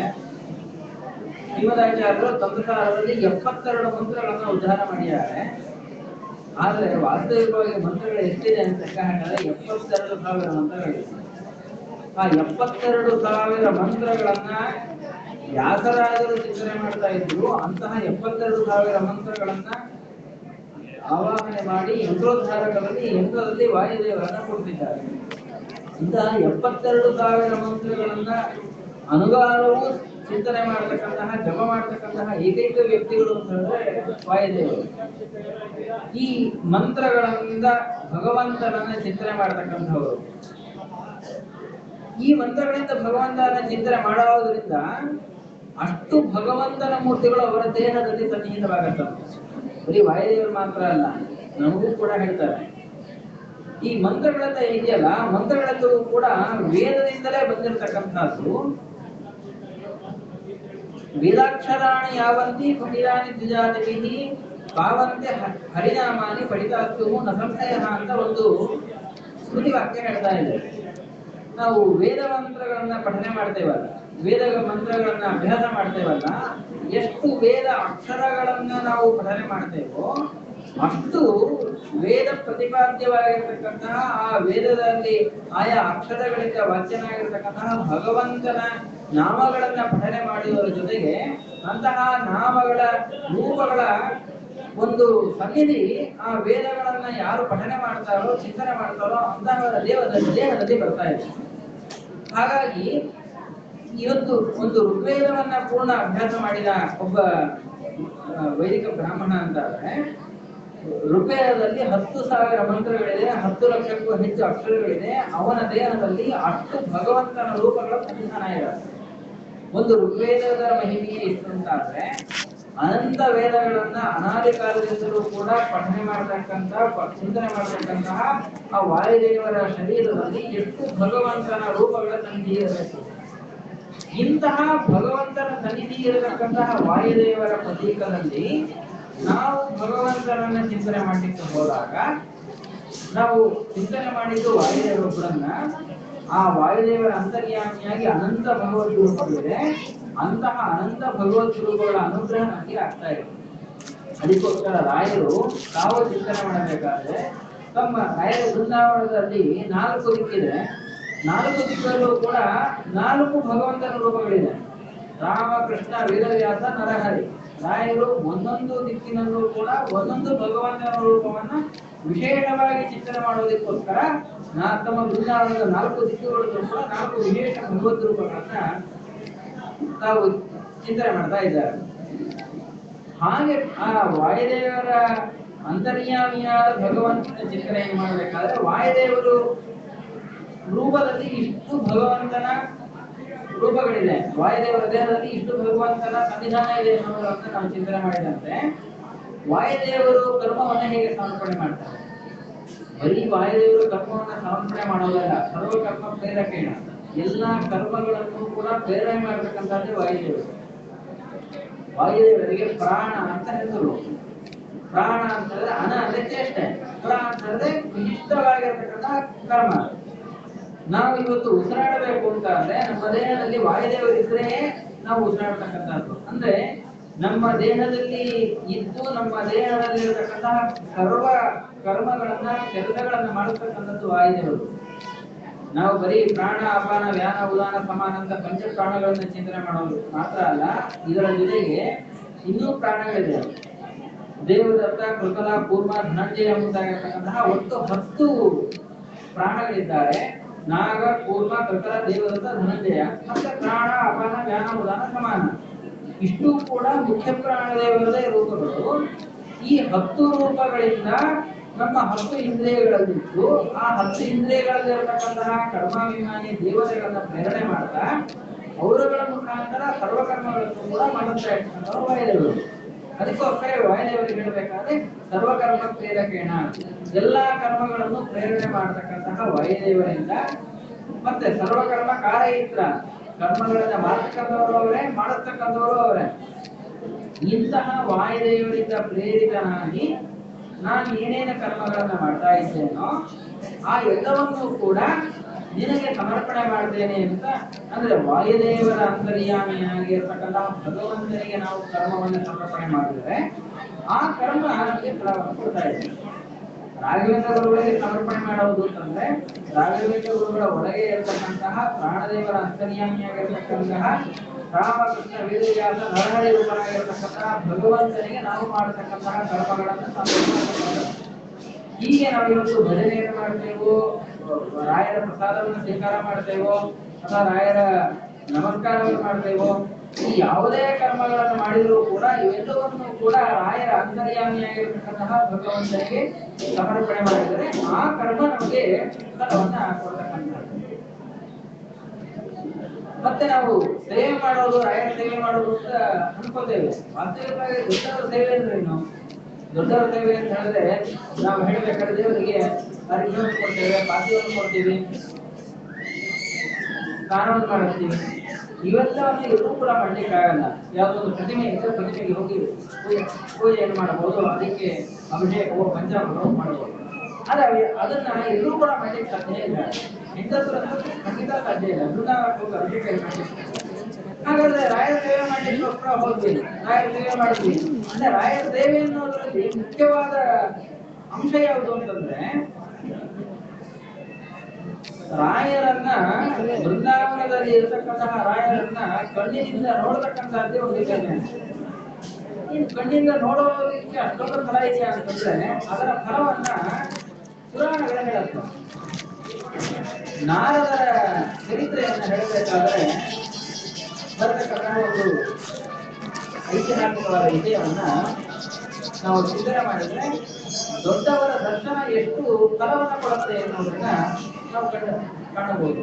ಶ್ರೀಮದಾಚಾರ್ಯರು ತಂತ್ರಸಾರದಲ್ಲಿ 72 ಮಂತ್ರಗಳನ್ನು ಉದ್ಧಾರ ಮಾಡಿದ್ದಾರೆ. ಆದರೆ ವಾಸ್ತವಿಕವಾಗಿ ಮಂತ್ರಗಳು ಎಷ್ಟಿದೆ ಅಂತ ಲೆಕ್ಕ ಹಾಕಿದ್ರೆ 72,000 ಮಂತ್ರಗಳಿವೆ. ಆ 72,000 ಮಂತ್ರಗಳನ್ನ ವ್ಯಾಸರಾಜರು ಚಿಂತನೆ ಮಾಡ್ತಾ ಇದ್ರು. ಅಂತಹ 72,000 ಮಂತ್ರಗಳನ್ನ ಆವಾಹನೆ ಮಾಡಿ ಯಂತ್ರೋದ್ಧಾರಕರಲ್ಲಿ ಯಂತ್ರದಲ್ಲಿ ವಾಯುದೇವರನ್ನ ಕೊಡ್ತಿದ್ದಾರೆ. ಇಂತಹ 72,000 ಮಂತ್ರಗಳನ್ನ ಅನುಗಾಲವೂ ಚಿಂತನೆ ಮಾಡತಕ್ಕಂತಹ, ಜಪ ಮಾಡತಕ್ಕಂತಹ ಏಕೈಕ ವ್ಯಕ್ತಿಗಳು ಅಂತ ಹೇಳಿದ್ರೆ ವಾಯುದೇವರು. ಈ ಮಂತ್ರಗಳಿಂದ ಭಗವಂತನನ್ನ ಚಿಂತನೆ ಮಾಡತಕ್ಕಂಥವರು. ಈ ಮಂತ್ರಗಳಿಂದ ಭಗವಂತನ ಚಿಂತನೆ ಮಾಡೋದ್ರಿಂದ ಅಷ್ಟು ಭಗವಂತನ ಮೂರ್ತಿಗಳು ಅವರ ದೇಹದಲ್ಲಿ ಸನ್ನಿಹಿತವಾಗುತ್ತವೆ. ಬರೀ ವಾಯುದೇವರು ಮಾತ್ರ ಅಲ್ಲ, ನಮಗೂ ಕೂಡ ಹೇಳ್ತಾರೆ. ಈ ಮಂತ್ರಗಳೆಲ್ಲ ಇದೆಯಲ್ಲ, ಮಂತ್ರಗಳೆಲ್ಲವೂ ಕೂಡ ವೇದದಿಂದಲೇ ಬಂದಿರತಕ್ಕಂಥದ್ದು. ವೇದಾಕ್ಷರಾಣಿ ಯಾವಂತಿ ಪಠಿತಾನಿ ದ್ವಿಜಾತಿಭಿ ಪಾವಂತೆ ಹರಿನಾಮಾನಿ ಪಠಿತಾಸ್ತು ನ ಸಂಶಯ ಅಂತ ಒಂದು ಸ್ಮೃತಿ ವಾಕ್ಯ ಹೇಳ್ತಾ ಇದೆ. ನಾವು ವೇದ ಮಂತ್ರಗಳನ್ನ ಪಠನೆ ಮಾಡ್ತೇವಲ್ಲ, ವೇದ ಮಂತ್ರಗಳನ್ನ ಅಭ್ಯಾಸ ಮಾಡ್ತೇವಲ್ಲ, ಎಷ್ಟು ವೇದ ಅಕ್ಷರಗಳನ್ನ ನಾವು ಪಠನೆ ಮಾಡ್ತೇವೋ ಅಷ್ಟು ವೇದ ಪ್ರತಿಪಾದ್ಯವಾಗಿರ್ತಕ್ಕಂತಹ ಆ ವೇದದಲ್ಲಿ ಆಯಾ ಅಕ್ಷರಗಳಿಂದ ವಾಚ್ಯನಾಗಿರ್ತಕ್ಕಂತಹ ಭಗವಂತನ ನಾಮಗಳನ್ನ ಪಠನೆ ಮಾಡುವುದರ ಜೊತೆಗೆ ಅಂತಹ ನಾಮಗಳ ರೂಪಗಳ ಒಂದು ಸನ್ನಿಧಿ ಆ ವೇದಗಳನ್ನ ಯಾರು ಪಠನೆ ಮಾಡ್ತಾರೋ, ಚಿಂತನೆ ಮಾಡ್ತಾರೋ ಅಂತಹವರ ದೇಹದಲ್ಲಿ ಬರ್ತಾ ಇದೆ. ಹಾಗಾಗಿ ಇವತ್ತು ಒಂದು ಋಗ್ವೇದವನ್ನ ಪೂರ್ಣ ಅಭ್ಯಾಸ ಮಾಡಿದ ಒಬ್ಬ ವೈದಿಕ ಬ್ರಾಹ್ಮಣ ಅಂತಾದ್ರೆ, ಋಗ್ವೇದದಲ್ಲಿ 10,000 ಮಂತ್ರಗಳಿದೆ, 10 ಲಕ್ಷಕ್ಕೂ ಹೆಚ್ಚು ಅಕ್ಷರಗಳಿದೆ. ಅವನ ದೇಹದಲ್ಲಿ ಅಷ್ಟು ಭಗವಂತನ ರೂಪಗಳ ಸನ್ನಿಧಾನ ಇದೆ. ಒಂದು ಋಗ್ವೇದದ ಮಹಿಮೆಯೇ ಇಷ್ಟು ಅಂತಾದ್ರೆ, ಅನಂತ ವೇದಗಳನ್ನ ಅನಾದಿ ಕಾಲದಿಂದಲೂ ಕೂಡ ಪಠನೆ ಮಾಡತಕ್ಕಂತ, ಚಿಂತನೆ ಮಾಡತಕ್ಕಂತಹ ಆ ವಾಯುದೇವರ ಶರೀರದಲ್ಲಿ ಎಷ್ಟು ಭಗವಂತನ ರೂಪಗಳ ಸನ್ನಿಧಿ ಇರಬೇಕು. ಇಂತಹ ಭಗವಂತನ ಸನ್ನಿಧಿ ಇರತಕ್ಕಂತಹ ವಾಯುದೇವರ ಪ್ರತೀಕದಲ್ಲಿ ನಾವು ಭಗವಂತನನ್ನ ಚಿಂತನೆ ಮಾಡಲಿಕ್ಕೆ ಹೋದಾಗ ನಾವು ಚಿಂತನೆ ಮಾಡಿದ್ದು ವಾಯುದೇವರೊಬ್ಬರನ್ನ. ಆ ವಾಯುದೇವರ ಅಂತರ್ಯಾಮಿಯಾಗಿ ಅನಂತ ಭಗವದ್ ರೂಪಗಳಿದೆ. ಅಂತಹ ಅನಂತ ಭಗವದ್ ರೂಪಗಳ ಅನುಗ್ರಹ ನಮಗೆ ಆಗ್ತಾ ಇದೆ. ಅದಕ್ಕೋಸ್ಕರ ರಾಯರು ತಾವು ಚಿಂತನೆ ಮಾಡಬೇಕಾದ್ರೆ ತಮ್ಮ ರಾಯರ ಬೃಂದಾವನದಲ್ಲಿ 4 ದಿಕ್ಕಿದೆ. 4 ದಿಕ್ಕಲ್ಲೂ ಕೂಡ 4 ಭಗವಂತನ ರೂಪಗಳಿದೆ. ರಾಮ, ಕೃಷ್ಣ, ವೇದವ್ಯಾಸ, ನರಹರಿ. ರಾಯರು ಒಂದೊಂದು ದಿಕ್ಕಿನಲ್ಲೂ ಕೂಡ ಒಂದೊಂದು ಭಗವಂತನ ರೂಪವನ್ನ ವಿಶೇಷವಾಗಿ ಚಿಂತನೆ ಮಾಡೋದಕ್ಕೋಸ್ಕರ ತಮ್ಮ ಬೃಂದಾವನದ 4 ದಿಕ್ಕುಗಳಲ್ಲೂ ಕೂಡ 4 ವಿಶೇಷ ಭಗವದ್ ರೂಪಗಳನ್ನ ತಾವು ಚಿಂತನೆ ಮಾಡ್ತಾ ಇದ್ದಾರೆ. ಹಾಗೆ ಆ ವಾಯುದೇವರ ಅಂತರ್ಯಾಮಿಯಾದ ಭಗವಂತನ ಚಿಂತನೆಯನ್ನು ಮಾಡಬೇಕಾದ್ರೆ ವಾಯುದೇವರು ರೂಪದಲ್ಲಿ ಇಷ್ಟು ಭಗವಂತನ ರೂಪಗಳಿದೆ, ವಾಯುದೇವರ ದೇಹದಲ್ಲಿ ಇಷ್ಟು ಭಗವಂತನ ಸನ್ನಿಧಾನ ಇದೆ ಅನ್ನೋದನ್ನ ನಾವು ಚಿಂತನೆ ಮಾಡಿದಂತೆ, ವಾಯುದೇವರು ಕರ್ಮವನ್ನ ಹೇಗೆ ಸಮರ್ಪಣೆ ಮಾಡ್ತಾರೆ? ಬರೀ ವಾಯುದೇವರು ಕರ್ಮವನ್ನ ಸಮರ್ಪಣೆ ಮಾಡೋದಲ್ಲ, ಸರ್ವಕರ್ಮ ಪ್ರೇರಕೇಣ. ಎಲ್ಲಾ ಕರ್ಮಗಳನ್ನು ಕೂಡ ಪ್ರೇರಣೆ ಮಾಡತಕ್ಕಂಥದ್ದೇ ವಾಯುದೇವರು. ವಾಯುದೇವರಿಗೆ ಪ್ರಾಣ ಅಂತ ಹೆಸರು. ಪ್ರಾಣ ಅಂತಂದ್ರೆ ಅನ ಅಂದ್ರೆ ಚೇಷ್ಟೆ, ಪ್ರಾಣ ಅಂತಂದ್ರೆ ವಿಶಿಷ್ಟವಾಗಿರತಕ್ಕಂತಹ ಕರ್ಮ. ನಾವು ಇವತ್ತು ಉಸಿರಾಡಬೇಕು ಅಂತ ಅಂದ್ರೆ ನಮ್ಮ ದೇಹದಲ್ಲಿ ವಾಯುದೇವರು ಇದ್ರೆ ನಾವು ಉಸಿರಾಡತಕ್ಕಂಥದ್ದು. ಅಂದ್ರೆ ನಮ್ಮ ದೇಹದಲ್ಲಿ ಇದ್ದು ನಮ್ಮ ದೇಹದಲ್ಲಿ ಇರತಕ್ಕಂತಹ ಸರ್ವ ಕರ್ಮಗಳನ್ನ, ಕೆಲಸಗಳನ್ನ ಮಾಡತಕ್ಕಂಥದ್ದು ವಾಯುದೇವರು. ನಾವು ಬರೀ ಪ್ರಾಣ, ಅಪಾನ, ವ್ಯಾನ, ಉದಾನ, ಸಮಾನ ಅಂತ ಪಂಚ ಪ್ರಾಣಗಳನ್ನ ಚಿಂತನೆ ಮಾಡೋದು ಮಾತ್ರ ಅಲ್ಲ, ಇದರ ಜೊತೆಗೆ ಇನ್ನೂ ಪ್ರಾಣಗಳಿದೆ. ದೇವದತ್ತ, ಕೃತಲ, ಕೂರ್ಮ, ಧನಂಜಯ ಮುಂತಾಗಿರ್ತಕ್ಕಂತಹ ಒಟ್ಟು 10 ಪ್ರಾಣಗಳಿದ್ದಾರೆ. ನಾಗ, ಕೂರ್ಮ, ಕೃತಲ, ದೇವದತ್ತ, ಧನಂಜಯ. ಮತ್ತೆ ಪ್ರಾಣ, ಅಪಾನ, ವ್ಯಾನ, ಉದಾನ, ಸಮಾನ. ಇಷ್ಟು ಕೂಡ ಮುಖ್ಯ ಪ್ರಾಣದೇವರದೇ ರೂಪಗಳು. ಈ 10 ರೂಪಗಳಿಂದ ನಮ್ಮ 10 ಇಂದ್ರಿಯಗಳಲ್ಲಿದ್ದು ಆ 10 ಇಂದ್ರಿಯಗಳಲ್ಲಿರತಕ್ಕಂತಹ ಕರ್ಮಾಭಿಮಾನಿ ದೇವತೆಗಳನ್ನ ಪ್ರೇರಣೆ ಮಾಡ್ತಾ ಅವರುಗಳ ಮುಖಾಂತರ ಸರ್ವಕರ್ಮಗಳನ್ನು ಕೂಡ ಮಾಡುತ್ತಾ ಇರ್ತಕ್ಕಂಥವ್ರು ವಾಯುದೇವರು. ಅದಕ್ಕೋಸ್ಕರ ವಾಯುದೇವರಿಗೆ ಹೇಳಬೇಕಾದ್ರೆ ಸರ್ವಕರ್ಮ ಪ್ರೇರಕೇಣ, ಎಲ್ಲಾ ಕರ್ಮಗಳನ್ನು ಪ್ರೇರಣೆ ಮಾಡತಕ್ಕಂತಹ ವಾಯುದೇವರಿಂದ. ಮತ್ತೆ ಸರ್ವಕರ್ಮ ಕಾರಯಿತ್ರ, ಕರ್ಮಗಳನ್ನ ಮಾಡತಕ್ಕಂಥವರು ಅವರೇ, ಮಾಡತಕ್ಕಂಥವರು ಅವರೇ. ಇಂತಹ ವಾಯುದೇವರಿಂದ ಪ್ರೇರಿತನಾಗಿ ನಾನು ಏನೇನು ಕರ್ಮಗಳನ್ನ ಮಾಡ್ತಾ ಇದ್ದೇನೋ ಆ ಎಲ್ಲವನ್ನೂ ಕೂಡ ನಿನಗೆ ಸಮರ್ಪಣೆ ಮಾಡ್ತೇನೆ ಅಂತ. ಅಂದ್ರೆ ವಾಯುದೇವರ ಅಂತರ್ಯಾಮಿಯಾಗಿರ್ತಕ್ಕಂತಹ ಭಗವಂತನಿಗೆ ನಾವು ಕರ್ಮವನ್ನು ಸಮರ್ಪಣೆ ಮಾಡಿದ್ರೆ ಆ ಕರ್ಮ ನಮಗೆ ಫಲವನ್ನು ಕೊಡ್ತಾ ಇದೆ. ರಾಘವೇಂದ್ರ ಗುರುಗಳಿಗೆ ಸಮರ್ಪಣೆ ಮಾಡೋದು ಅಂತಂದ್ರೆ ರಾಘವೇಂದ್ರ ಗುರುಗಳ ಒಳಗೆ ಇರತಕ್ಕಂತಹ ಪ್ರಾಣದೇವರ ಅಂತರ್ಯಾಮಿಯಾಗಿರ್ತಕ್ಕಂತಹ ರಾಮಕೃಷ್ಣ ವೇದವ್ಯಾಸ ನರಹರಿ ರೂಪನಾಗಿರ್ತಕ್ಕಂತಹ ಭಗವಂತನಿಗೆ ನಾವು ಮಾಡತಕ್ಕಂತಹ ಕರ್ಮಗಳನ್ನು ಸಮರ್ಪಣೆ. ಹೀಗೆ ನಾವು ಇವತ್ತು ಭಜನೆಯನ್ನು ಮಾಡ್ತೇವೋ, ರಾಯರ ಪ್ರಸಾದವನ್ನು ಸ್ವೀಕಾರ ಮಾಡ್ತೇವೋ ಅಥವಾ ರಾಯರ ನಮಸ್ಕಾರವನ್ನು ಮಾಡ್ತೇವೋ, ಈ ಯಾವುದೇ ಕರ್ಮಗಳನ್ನು ಮಾಡಿದರೂ ಕೂಡ ಇವೆಲ್ಲವನ್ನು ಕೂಡ ರಾಯರ ಅಂತರ್ಯಾಮಿಯಾಗಿರ್ತಕ್ಕಂತಹ ಭಗವಂತನಿಗೆ ಸಮರ್ಪಣೆ ಮಾಡಿದರೆ ಆ ಕರ್ಮ ನಮಗೆ ಫಲವನ್ನ ಕೊಡ್ತಕ್ಕಂಥದ್ದು. ಮತ್ತೆ ನಾವು ಸೇವೆ ಮಾಡೋದು, ರಾಯರ ಸೇವೆ ಮಾಡೋದು ಅಂತ ಅನ್ಕೋತೇವೆ. ವಾಸ್ತವಿಕವಾಗಿ ದೊಡ್ಡವರ ಸೇವೆ ಅಂದ್ರೆ ಏನು? ದೊಡ್ಡವರ ಸೇವೆ ಅಂತ ಹೇಳಿದ್ರೆ ನಾವು ಹೇಳ್ಬೇಕಾದ್ರೆ ದೇವರಿಗೆ ಅರ್ಘ್ಯವನ್ನು ಕೊಡ್ತೇವೆ, ಪಾದ್ಯವನ್ನು ಕೊಡ್ತೀವಿ, ಸ್ನಾನವನ್ನು ಮಾಡ್ತೀವಿ. ಇವೆಲ್ಲವನ್ನು ಎಲ್ಲೂ ಕೂಡ ಮಾಡ್ಲಿಕ್ಕೆ ಆಗಲ್ಲ. ಯಾವುದೋ ಒಂದು ಪ್ರತಿಮೆ ಇದ್ದರೆ ಪ್ರತಿಮೆಗೆ ಹೋಗಿ ಪೂಜೆಯನ್ನು ಮಾಡಬಹುದು, ಅದಕ್ಕೆ ಅಭಿಷೇಕವೋ ಪಂಚಾಮೃತವೋ ಮಾಡಬಹುದು. ಆದರೆ ಅದನ್ನ ಎಲ್ಲೂ ಕೂಡ ಮಾಡ್ಲಿಕ್ಕೆ ಸಾಧ್ಯ ಇಲ್ಲ. ಹೆಂಗಸರಂತೂ ಖಂಡಿತ ಸಾಧ್ಯ ಇಲ್ಲ. ಬೃಂದಾವನಕ್ಕೆ ಹೋಗಿ ಅಭಿಷೇಕ ಮಾಡಲಿಕ್ಕೆ. ಹಾಗಾದ್ರೆ ರಾಯರ ಸೇವೆ ಮಾಡ್ಲಿಕ್ಕೋಸ್ಕರ ಹೋದ್ವಿ, ರಾಯರ ಸೇವೆ ಮಾಡಿದ್ವಿ ಅಂದ್ರೆ ರಾಯರ ಸೇವೆ ಅನ್ನೋದ್ರಲ್ಲಿ ಮುಖ್ಯವಾದ ಅಂಶ ಯಾವುದು ಅಂತಂದ್ರೆ ರಾಯರನ್ನ, ಬೃಂದಾವನದಲ್ಲಿ ಇರತಕ್ಕಂತಹ ರಾಯರನ್ನ ಕಣ್ಣಿನಿಂದ ನೋಡ್ತಕ್ಕಂಥದ್ದೇ ಒಂದು ವಿಷಯ. ಈ ಕಣ್ಣಿಂದ ನೋಡೋದಕ್ಕೆ ಅಷ್ಟೊಂದು ಫಲ ಇದೆಯಾ ಅಂತಂದ್ರೆ ಅದರ ಫಲವನ್ನ ಪುರಾಣಗಳ ಹೇಳುತ್ತೆ. ನಾರದರ ಚರಿತ್ರೆಯನ್ನು ಹೇಳಬೇಕಾದ್ರೆ ಬರತಕ್ಕಂತಹ ಒಂದು ಐತಿಹಾಸಿಕವಾದ ವಿಷಯವನ್ನ ನಾವು ಚಿಂತನೆ ಮಾಡಿದ್ರೆ ದೊಡ್ಡವರ ದರ್ಶನ ಎಷ್ಟು ಫಲವನ್ನ ಕೊಡುತ್ತೆ ಅನ್ನೋದನ್ನ ನಾವು ಕಾಣಬಹುದು.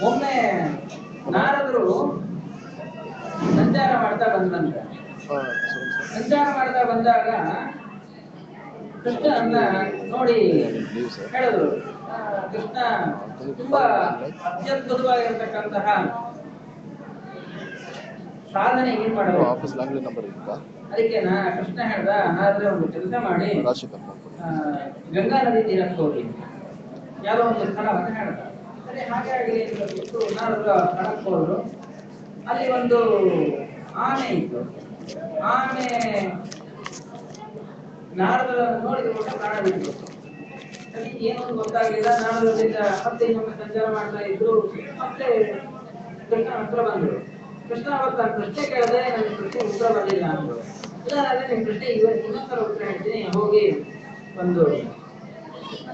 ಒಮ್ಮೆ ನಾರದರು ಸಂಚಾರ ಮಾಡ್ತಾ ಬಂದಂತೆ, ಸಂಚಾರ ಮಾಡ್ತಾ ಬಂದಾಗ ಕೃಷ್ಣನನ್ನ ನೋಡಿ ಹೇಳಿದ್ರು, ಕೃಷ್ಣ ತುಂಬಾ ಅತ್ಯದ್ಭುತವಾಗಿರತಕ್ಕಂತಹ ಸಾಧನೆ ಏನ್ ಮಾಡೋದು. ಅದಕ್ಕೆ ಕೃಷ್ಣ ಹೇಳ್ದ, ನಾರದ್ರೆ ಒಂದು ಕೆಲಸ ಮಾಡಿ ಗಂಗಾ ನದಿ ತೀರಕ್ಕೆ ಹೋಗಿ ಯಾವುದೋ ಒಂದು ಸ್ಥಳವನ್ನು ಹೇಳ್ದ. ಸರಿ, ಹಾಗಾಗಿ ನಾರದ್ರು ಸ್ಥಳಕ್ಕೆ ಹೋದ್ರು. ಅಲ್ಲಿ ಒಂದು ಆನೆ ಇತ್ತು. ಆನೆ ನಾರದರ ನೋಡಿದ ಪ್ರಾಣ ಬಿಟ್ಟು ಸರಿ ಏನೊಂದು ಗೊತ್ತಾಗಲಿಲ್ಲ. ನಾರದರಿಂದ ಮತ್ತೆ ಇನ್ನೊಮ್ಮೆ ಸಂಚಾರ ಮಾಡ್ತಾ ಇದ್ರು. ಮತ್ತೆ ಕೃಷ್ಣ ಹತ್ರ ಬಂದ್ರು. ಕೃಷ್ಣ ಅವತ್ತ ಪ್ರಶ್ನೆ ಕೇಳಿದ್ರೆ ನನಗೆ ಪ್ರಶ್ನೆ ಉತ್ತರ ಬರಲಿಲ್ಲ ಅಂದ್ರು. ಇಲ್ಲ, ಅದೇ ನಿಮ್ ಪ್ರಶ್ನೆ ಇನ್ನೊಂದ್ಸಲ ಉತ್ತರ ಹೇಳ್ತೀನಿ. ಹೋಗಿ ಒಂದು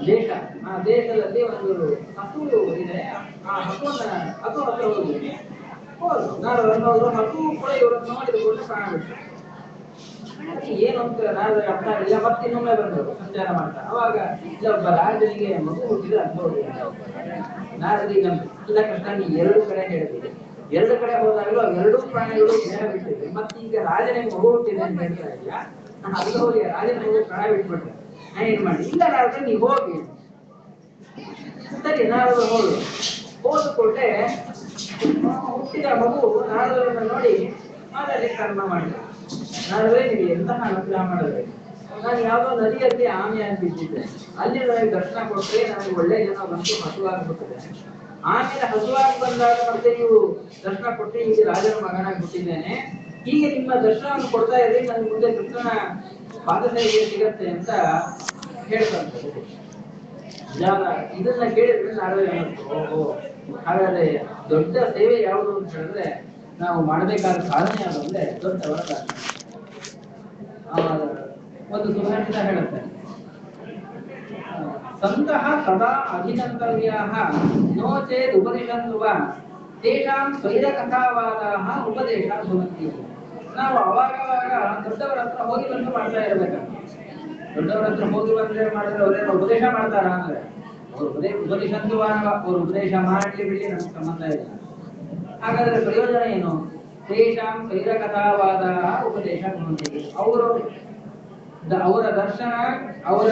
ದೇಶ, ಆ ದೇಶದಲ್ಲಿ ಒಂದು ಹಸು ಇದೆ. ಆ ಹಸು ಹತ್ರ ಹೋಗಿ ಹೋದ್ರು. ನಾರದರನ್ನು ಹೋದ್ರು. ಹಸು ಕೂಡ ಇವರನ್ನು ನೋಡಿದುಕೊಂಡು ಪ್ರಾಣ ಬಿಟ್ಟು. ಏನು ಅಂತ ನಾರದರ ಅರ್ಥ ಆಗಲಿಲ್ಲ. ಮತ್ತೆ ಇನ್ನೊಮ್ಮೆ ಬಂದರು ಸಂಚಾರ ಮಾಡ್ತಾ. ಅವಾಗ ಇಲ್ಲೊಬ್ಬ ರಾಜನಿಗೆ ಮಗು ಹುಟ್ಟಿದ್ರೆ ಅನ್ಬೋದು. ನಾರದಿಗೆ ಇಲ್ಲ ಕೃಷ್ಣ, ನೀ ಎರಡು ಕಡೆ ಹೇಳ್ತೀವಿ, ಎರಡು ಕಡೆ ಹೋದಾಗಲೂ ಎರಡೂ ಪ್ರಾಣಿಗಳು ಜ್ಞಾನ ಬಿಟ್ಟಿದೆ. ಮತ್ತೆ ಈಗ ರಾಜನಿಗೆ ಮಗು ಹುಟ್ಟಿದೆ ಅಂತ ಹೇಳ್ತಾ ಇಲ್ಲ. ಅಲ್ಲಿ ಹೋಗಿ ರಾಜನ ಮಗು ಪ್ರಾಣ ಬಿಟ್ಬಿಟ್ರೆ ನಾ ಏನ್ ಮಾಡಿ? ಇಲ್ಲ ರಾಜ, ನೀವು ಹೋಗಿ. ಸರಿ, ನಾರದರು ಹೋದ ಕೂಡಲೇ ಹುಟ್ಟಿದ ಮಗು ನಾರದರನ್ನ ನೋಡಿ ಮಾತಾಡಲಿಕ್ಕೆ ಪ್ರಾರಂಭ ಮಾಡಿದ್ರು. ನಾರದ್ರೆ, ನೀವು ಎಂತಹ ಅನುಗ್ರಹ ಮಾಡಿದ್ರೆ, ನಾನು ಯಾವುದೋ ನದಿಯಲ್ಲಿ ಆಮೆ ಅಂತಿದ್ದೆ, ಅಲ್ಲಿ ನನಗೆ ದರ್ಶನ ಕೊಟ್ಟರೆ ನನಗೆ ಒಳ್ಳೆ ಜನ ಬಂದು ಹಸುವಾಗ್ಬಿಟ್ಟಿದೆ. ಆಮೇಲೆ ಹಸುವಾಗಿ ಬಂದಾಗ ಮತ್ತೆ ನೀವು ದರ್ಶನ ಕೊಟ್ಟು ಈಗ ರಾಜನ ಮಗನಾಗಿ ಹುಟ್ಟಿದ್ದೇನೆ. ಹೀಗೆ ನಿಮ್ಮ ದರ್ಶನವನ್ನು ಕೊಡ್ತಾ ಇದ್ರೆ ನನಗೆ ಮುಂದೆ ಕೃಷ್ಣನ ಪಾದಸೇವೆ ಸಿಗತ್ತೆ ಅಂತ ಹೇಳ್ತಾರೆ. ಇದನ್ನ ಕೇಳಿದ್ರೆ ನಾರದ್ರೆ ಓಹೋ, ಹಾಗಾದ್ರೆ ದೊಡ್ಡ ಸೇವೆ ಯಾವುದು ಅಂತ ಹೇಳಿದ್ರೆ ನಾವು ಮಾಡಬೇಕಾದ ಸಾಧನೆ ಯಾವುದು ಅಂದ್ರೆ ದೊಡ್ಡವರ ದರ್ಶನ. ಒಂದು ಸುಭಾಷಿತ ಹೇಳುತ್ತೆ, ಸಂತಃ ಸದಾ ಅಭಿನಂತವ್ಯಾಃ ನೋ ಚೇದ್ ಉಪನಿಷನ್ನುವ ತೇಷಾಂ ಸ್ವೈರಕಥಾವಾದಾಃ ಉಪದೇಶಾಃ ಭವಂತಿ. ನಾವು ಅವಾಗವಾಗ ದೊಡ್ಡವರ ಹತ್ರ ಹೋಗಿ ಬಂದು ಮಾಡ್ತಾ ಇರಬೇಕಂತ. ದೊಡ್ಡವರ ಹತ್ರ ಹೋಗಿ ಬಂದ್ರೆ ಮಾಡಿದ್ರೆ ಅವರೇನು ಉಪದೇಶ ಮಾಡ್ತಾರ ಅಂದ್ರೆ ಅವರು ಉಪನಿಷನ್ನುವ, ಅವರು ಉಪದೇಶ ಮಾಡಲಿ ಬಿಡಿ, ನಮ್ಗೆ ಸಂಬಂಧ ಇಲ್ಲ. ಹಾಗಾದ್ರೆ ಪ್ರಯೋಜನ ಏನು? ತೇಷಾಂ ಸ್ವೈರಕಥಾವಾದಾಃ ಉಪದೇಶಾಃ ಭವಂತಿ. ಅವರ ದರ್ಶನ, ಅವರ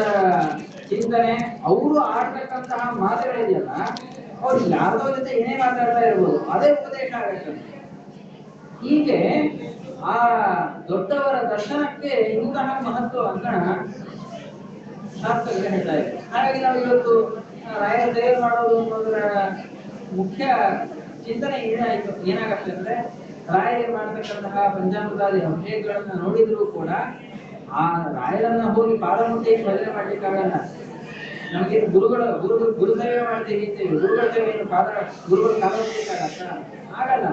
ಚಿಂತನೆ, ಅವರು ಆಡ್ತಕ್ಕಂತಹ ಮಾತುಗಳಿದೆಯಲ್ಲ, ಅವ್ರು ಯಾರದೋ ಜೊತೆ ಏನೇ ಮಾತಾಡ್ತಾ ಇರ್ಬೋದು, ಅದೇ ಉಪದೇಶ ಆಗತ್ತೆ. ಹೀಗೆ ಆ ದೊಡ್ಡವರ ದರ್ಶನಕ್ಕೆ ಇಂತಹ ಮಹತ್ವವನ್ನ ಶಾಸ್ತ್ರಗಳು ಹೇಳ್ತಾ ಇದೆ. ಹಾಗಾಗಿ ನಾವು ಇವತ್ತು ರಾಯರ ಸೇವೆ ಮಾಡೋದು ಅನ್ನೋದರ ಮುಖ್ಯ ಚಿಂತನೆ ಏನಾಗತ್ತೆ ಅಂದ್ರೆ ರಾಯರು ಮಾಡತಕ್ಕಂತಹ ಪಂಚಾಮೃತಾದಿ ಅಭಿಷೇಕಗಳನ್ನ ನೋಡಿದ್ರು ಕೂಡ ಆ ರಾಯರನ್ನ ಹೋಗಿ ಪಾದ ಮುಟ್ಟಿ ಭಜನೆ ಮಾಡ್ಲಿಕ್ಕಾಗಲ್ಲ. ನಮಗೆ ಗುರು ಸೇವೆ ಮಾಡ್ತೀವಿ ಅಂತೀವಿ, ಗುರುಗಳ ಸೇವೆಯನ್ನು ಗುರುಗಳ ಕಾಲ ಮುಟ್ಲಿಕ್ಕಾಗತ್ತ? ಆಗಲ್ಲ.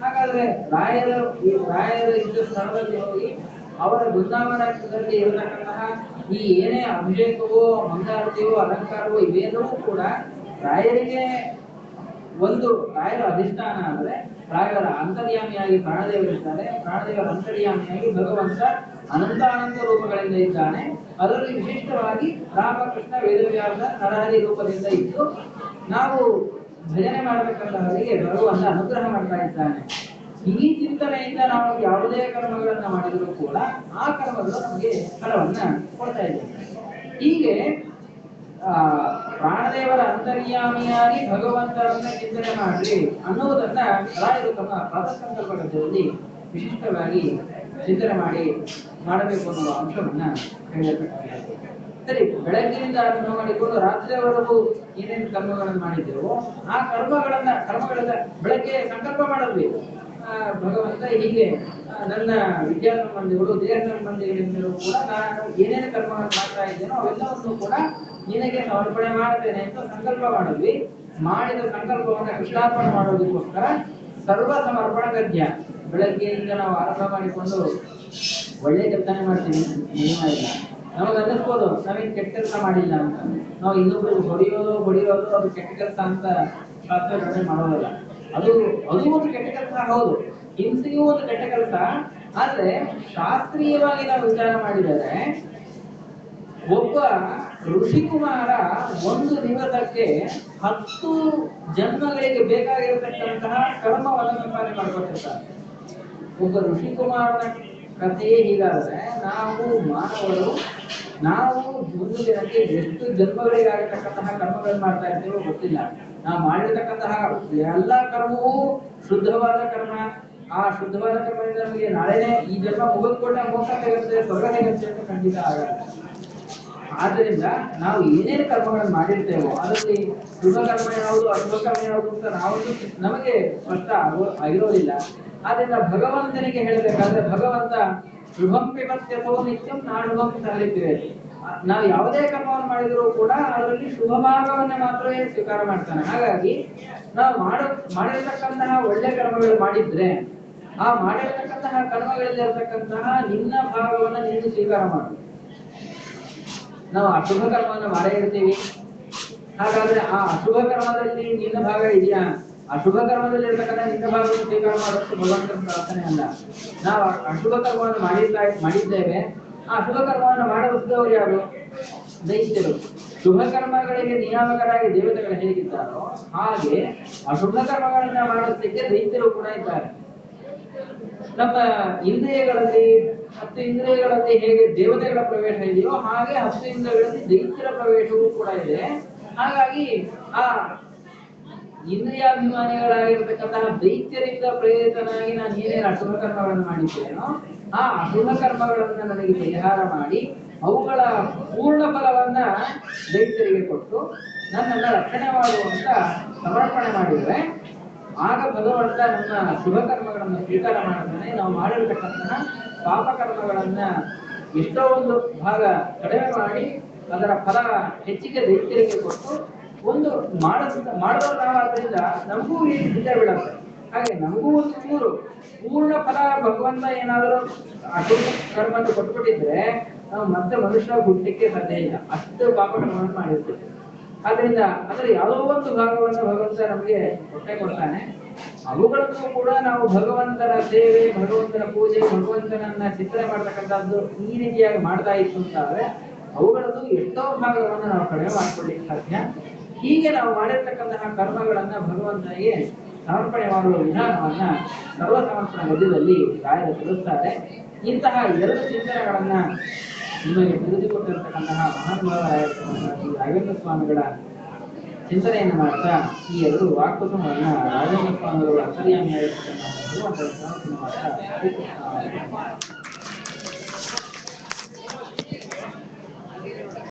ಹಾಗಾದ್ರೆ ರಾಯರ ಇದ್ದ ಸ್ಥಳದಲ್ಲಿ ಹೋಗಿ ಅವರ ಬೃಂದಾವನದಲ್ಲಿ ಇರತಕ್ಕಂತಹ ಈ ಏನೇ ಅಭಿಷೇಕವೋ ಮಂಗಳಾರತಿಯೋ ಅಲಂಕಾರವೋ ಇವೆಲ್ಲವೂ ಕೂಡ ರಾಯರಿಗೆ ರಾಯರ ಅಧಿಷ್ಠಾನ ಅಂದ್ರೆ ರಾಯರ ಅಂತರ್ಯಾಮಿಯಾಗಿ ಪ್ರಾಣದೇವರಿದ್ದಾರೆ, ಪ್ರಾಣದೇವರ ಅಂತರ್ಯಾಮಿಯಾಗಿ ಭಗವಂತ ಅನಂತಾನಂದ ರೂಪಗಳಿಂದ ಇದ್ದಾನೆ. ಅದರಲ್ಲಿ ವಿಶಿಷ್ಟವಾಗಿ ರಾಮಕೃಷ್ಣ ವೇದವ್ಯಾಸ ನರಹರಿ ರೂಪದಿಂದ ಇದ್ದು ನಾವು ಭಜನೆ ಮಾಡತಕ್ಕಂಥವರಿಗೆ ಭಗವಂತ ಅನುಗ್ರಹ ಮಾಡ್ತಾ ಇದ್ದಾನೆ. ಈ ಚಿಂತನೆಯಿಂದ ನಾವು ಯಾವುದೇ ಕರ್ಮಗಳನ್ನ ಮಾಡಿದರೂ ಕೂಡ ಆ ಕರ್ಮಗಳು ನಮಗೆ ಫಲವನ್ನ ಕೊಡ್ತಾ ಇದೆ. ಹೀಗೆ ಪ್ರಾಣದೇವರ ಅಂತರ್ಯಾಮಿಯಾಗಿ ಭಗವಂತರನ್ನ ಚಿಂತನೆ ಮಾಡ್ರಿ ಅನ್ನುವುದನ್ನ ರಾಯರು ತಮ್ಮ ಪ್ರಾತಃಸಂಕಲ್ಪ ಗದ್ಯದಲ್ಲಿ ವಿಶಿಷ್ಟವಾಗಿ ಚಿಂತನೆ ಮಾಡಬೇಕು ಅನ್ನುವ ಅಂಶವನ್ನ ಹೇಳಿರಬೇಕಾಗಿದೆ. ಸರಿ, ಬೆಳಗ್ಗಿನಿಂದ ಆರಂಭ ಮಾಡಿಕೊಂಡು ರಾತ್ರಿಯವರೆಗೂ ಏನೇನು ಕರ್ಮಗಳನ್ನು ಮಾಡಿದ್ದೇವೋ ಆ ಕರ್ಮಗಳನ್ನ ಬೆಳಗ್ಗೆ ಸಂಕಲ್ಪ ಮಾಡಿದ್ವಿ. ಭಗವಂತ ಹೀಗೆ ನನ್ನ ವಿದ್ಯಾ ಸಂಬಂಧಿಗಳು ದೇಹ ಸಂಬಂಧಿಗಳಿಂದಲೂ ಕೂಡ ನಾನು ಏನೇನು ಕರ್ಮಗಳನ್ನು ಮಾಡ್ತಾ ಇದ್ದೇನೋ ಅವೆಲ್ಲವನ್ನು ಕೂಡ ನಿನಗೆ ಸಮರ್ಪಣೆ ಮಾಡ್ತೇನೆ ಅಂತ ಸಂಕಲ್ಪ ಮಾಡಿದ್ವಿ. ಮಾಡಿದ ಸಂಕಲ್ಪವನ್ನು ಕೃಷ್ಣಾರ್ಪಣೆ ಮಾಡೋದಕ್ಕೋಸ್ಕರ ಸರ್ವ ಸಮರ್ಪಣ ಗದ್ಯ ಬೆಳಗ್ಗೆಯಿಂದ ನಾವು ಆರಂಭ ಮಾಡಿಕೊಂಡು ಒಳ್ಳೆ ಕೆಲಸನೇ ಮಾಡ್ತೀವಿ ನಿಯಮ ಇಲ್ಲ. ನಮಗೆ ಅನ್ನಿಸ್ಬೋದು ನಾವೇನು ಕೆಟ್ಟ ಕೆಲಸ ಮಾಡಿಲ್ಲ ಅಂತ. ನಾವು ಇನ್ನೊಬ್ರು ಹೊಡೆಯೋದು ಅದು ಕೆಟ್ಟ ಕೆಲಸ ಅಂತ ಶಾಸ್ತ್ರಗಳನ್ನೇ ಮಾಡೋದಲ್ಲ. ಅದು ಒಂದು ಕೆಟ್ಟ ಕೆಲಸ ಹೌದು, ಹಿಂಸೆಯೂ ಒಂದು ಕೆಟ್ಟ ಕೆಲಸ. ಆದ್ರೆ ಶಾಸ್ತ್ರೀಯವಾಗಿ ನಾವು ವಿಚಾರ ಮಾಡಿದರೆ ಒಬ್ಬ ಋಷಿಕುಮಾರ ಒಂದು ದಿವಸಕ್ಕೆ 10 ಜನ್ಮಗಳಿಗೆ ಬೇಕಾಗಿರತಕ್ಕಂತಹ ಕರ್ಮವನ್ನು ಸಂಪಾದನೆ ಮಾಡ್ಕೊತಿರ್ತಾರೆ. ಒಬ್ಬ ಋಷಿಕುಮಾರನ ಕಥೆಯೇ ಹೀಗಾದ್ರೆ ನಾವು ಮಾನವರು ಒಂದು ದಿನಕ್ಕೆ ಎಷ್ಟು ಜನ್ಮಗಳಿಗಾಗತಕ್ಕಂತಹ ಕರ್ಮಗಳನ್ನು ಮಾಡ್ತಾ ಇರ್ತೇವೋ ಗೊತ್ತಿಲ್ಲ. ನಾವು ಮಾಡಿರ್ತಕ್ಕಂತಹ ಎಲ್ಲ ಕರ್ಮವೂ ಶುದ್ಧವಾದ ಕರ್ಮ. ಆ ಶುದ್ಧವಾದ ಕರ್ಮದಿಂದ ನಮಗೆ ನಾಳೆನೇ ಈ ಜನ್ಮ ಮುಗಿದುಕೊಂಡ ಮೋಕ್ಷ ಸಿಗುತ್ತೆ, ಸ್ವರ್ಗ ಸಿಗುತ್ತೆ ಅಂತ ಖಂಡಿತ ಆಗಲ್ಲ. ಆದ್ದರಿಂದ ನಾವು ಏನೇನು ಕರ್ಮಗಳನ್ನು ಮಾಡಿರ್ತೇವೋ ಅದರಲ್ಲಿ ಶುಭ ಕರ್ಮ ಯಾವುದು ಅಶುಭ ಕರ್ಮ ಯಾವುದು ಅಂತ ನಮಗೆ ಸ್ಪಷ್ಟ ಆಗಿರೋದಿಲ್ಲ. ಆದ್ರಿಂದ ಭಗವಂತನಿಗೆ ಹೇಳಬೇಕಾದ್ರೆ ಭಗವಂತ ಶುಭಂ ಪಿಬತ್ಯಥೋ ನಿತ್ಯಂ ನಾಶುಭಂ ಸಲ್ಲಿದ್ದೇವೆ. ನಾವು ಯಾವುದೇ ಕರ್ಮವನ್ನು ಮಾಡಿದರೂ ಕೂಡ ಅದರಲ್ಲಿ ಶುಭ ಭಾಗವನ್ನೇ ಮಾತ್ರವೇ ಸ್ವೀಕಾರ ಮಾಡ್ತಾನೆ. ಹಾಗಾಗಿ ನಾವು ಮಾಡಿರ್ತಕ್ಕಂತಹ ಒಳ್ಳೆ ಕರ್ಮಗಳು ಮಾಡಿದ್ರೆ ಆ ಮಾಡಿರ್ತಕ್ಕಂತಹ ಕರ್ಮಗಳಲ್ಲಿ ಇರತಕ್ಕಂತಹ ನಿನ್ನ ಭಾಗವನ್ನ ನೀನು ಸ್ವೀಕಾರ ಮಾಡು. ನಾವು ಅಶುಭ ಕರ್ಮವನ್ನು ಮಾಡೇ ಇರ್ತೀವಿ. ಹಾಗಾದ್ರೆ ಆ ಅಶುಭ ಕರ್ಮದಲ್ಲಿ ನಿನ್ನ ಭಾಗ ಇದೆಯಾ? ಅಶುಭ ಕರ್ಮದಲ್ಲಿ ಇರ್ತಕ್ಕಂಥ ನಿನ್ನ ಭಾಗವನ್ನು ಸ್ವೀಕಾರ ಮಾಡೋದು ಭಗವಂತನ ಪ್ರಾರ್ಥನೆ ಅಲ್ಲ. ನಾವು ಅಶುಭ ಕರ್ಮವನ್ನು ಮಾಡಿದ್ದೇವೆ. ಆ ಅಶುಭ ಕರ್ಮವನ್ನು ಮಾಡಬಾರದವರು ಯಾರು? ದೈತ್ಯರು. ಶುಭ ಕರ್ಮಗಳಿಗೆ ನಿಯಾಮಕರಾಗಿ ದೇವತೆಗಳು ಹೇಗಿದ್ದಾರೋ ಹಾಗೆ ಅಶುಭ ಕರ್ಮಗಳನ್ನ ಮಾಡಿಸ್ಲಿಕ್ಕೆ ದೈತ್ಯರು ಕೂಡ ಇದ್ದಾರೆ. ನಮ್ಮ ಇಂದ್ರಿಯಗಳಲ್ಲಿ 10 ಇಂದ್ರಿಯಗಳಲ್ಲಿ ಹೇಗೆ ದೇವತೆಗಳ ಪ್ರವೇಶ ಇದೆಯೋ ಹಾಗೆ 10 ಇಂದ್ರಿಯಗಳಲ್ಲಿ ದೈತ್ಯರ ಪ್ರವೇಶವೂ ಕೂಡ ಇದೆ. ಹಾಗಾಗಿ ಆ ಇಂದ್ರಿಯಾಭಿಮಾನಿಗಳಾಗಿರ್ತಕ್ಕಂತಹ ದೈತ್ಯರಿಂದ ಪ್ರೇರಿತನಾಗಿ ನಾನು ಏನೇನು ಅಶುಭ ಕರ್ಮಗಳನ್ನು ಮಾಡಿದ್ದೇನೋ ಆ ಅಶುಭ ಕರ್ಮಗಳನ್ನ ನನಗೆ ಪರಿಹಾರ ಮಾಡಿ ಅವುಗಳ ಪೂರ್ಣ ಫಲವನ್ನ ದೈತ್ಯರಿಗೆ ಕೊಟ್ಟು ನನ್ನನ್ನು ರಕ್ಷಣೆ ಮಾಡುವಂತ ಸಮರ್ಪಣೆ ಮಾಡಿದ್ರೆ ಆಗ ಭಗವಂತ ನನ್ನ ಶುಭ ಕರ್ಮಗಳನ್ನು ಸ್ವೀಕಾರ ಮಾಡ್ತಾನೆ. ನಾವು ಮಾಡಿರ್ತಕ್ಕಂತಹ ಪಾಪ ಕರ್ಮಗಳನ್ನ ಎಷ್ಟೋ ಒಂದು ಭಾಗ ಕಡಿಮೆ ಮಾಡಿ ಅದರ ಫಲ ಹೆಚ್ಚಿಗೆ ದೈತ್ಯರಿಗೆ ಕೊಟ್ಟು ಒಂದು ಮಾಡೋದು ನಾವಾದ್ರಿಂದ ನಮಗೂ ಈ ಬಿದ್ದ ಬಿಡುತ್ತೆ. ಹಾಗೆ ನಮಗೂ ಒಂದು ಚೂರು ಪೂರ್ಣ ಫಲ ಭಗವಂತ ಏನಾದರೂ ಅಶುಭ ಕರ್ಮವನ್ನು ಕೊಟ್ಬಿಟ್ಟಿದ್ರೆ ನಾವು ಮತ್ತೆ ಮನುಷ್ಯ ಹುಟ್ಟಲಿಕ್ಕೆ ಸಾಧ್ಯ ಇಲ್ಲ. ಅಷ್ಟು ಪಾಪ ಕರ್ಮವನ್ನು ಮಾಡಿರ್ತೇವೆ. ಆದ್ರಿಂದ ಅದರ ಯಾವುದೋ ಒಂದು ಭಾಗವನ್ನು ಭಗವಂತ ನಮಗೆ ಕೊಡ್ತಾನೆ. ಅವುಗಳನ್ನು ಕೂಡ ನಾವು ಭಗವಂತನ ಸೇವೆ, ಭಗವಂತನ ಪೂಜೆ, ಭಗವಂತನನ್ನ ಚಿಂತನೆ ಮಾಡ್ತಕ್ಕಂಥದ್ದು ಈ ರೀತಿಯಾಗಿ ಮಾಡ್ತಾ ಇತ್ತು ಅಂತಾದ್ರೆ ಅವುಗಳದ್ದು ಎಷ್ಟೋ ಭಾಗವನ್ನು ನಾವು ಕಡಿಮೆ ಮಾಡ್ಕೊಳ್ಳಿಕ್ಕೆ ಸಾಧ್ಯ. ಹೀಗೆ ನಾವು ಮಾಡಿರ್ತಕ್ಕಂತಹ ಕರ್ಮಗಳನ್ನ ಭಗವಂತನಿಗೆ ಸಮರ್ಪಣೆ ಮಾಡುವ ವಿಧಾನವನ್ನ ಸರ್ವ ಸಮರ್ಪಣ ಗದ್ಯದಲ್ಲಿ ರಾಯರು ತಿಳಿಸ್ತಾರೆ. ಇಂತಹ 2 ಚಿಂತನೆಗಳನ್ನ ನಿಮಗೆ ತಿಳಿದುಕೊಟ್ಟಿರತಕ್ಕಂತಹ ಮಹಾನುಭಾವರಾಗಿರ್ತಕ್ಕಂತಹ ಶ್ರೀ ರಾಘವೇಂದ್ರ ಸ್ವಾಮಿಗಳ ಚಿಂತನೆಯನ್ನು ಮಾಡ್ತಾ ಈ 2 ವಾಕ್ಪುಟವನ್ನ ರಾಘವೇಂದ್ರ ಸ್ವಾಮಿಗಳು ಅಂತರ್ಯಾಮಿಯಾಗಿರ್ತಕ್ಕಂತಹ ಭಗವಂತನ ಮಾಡ್ತಾ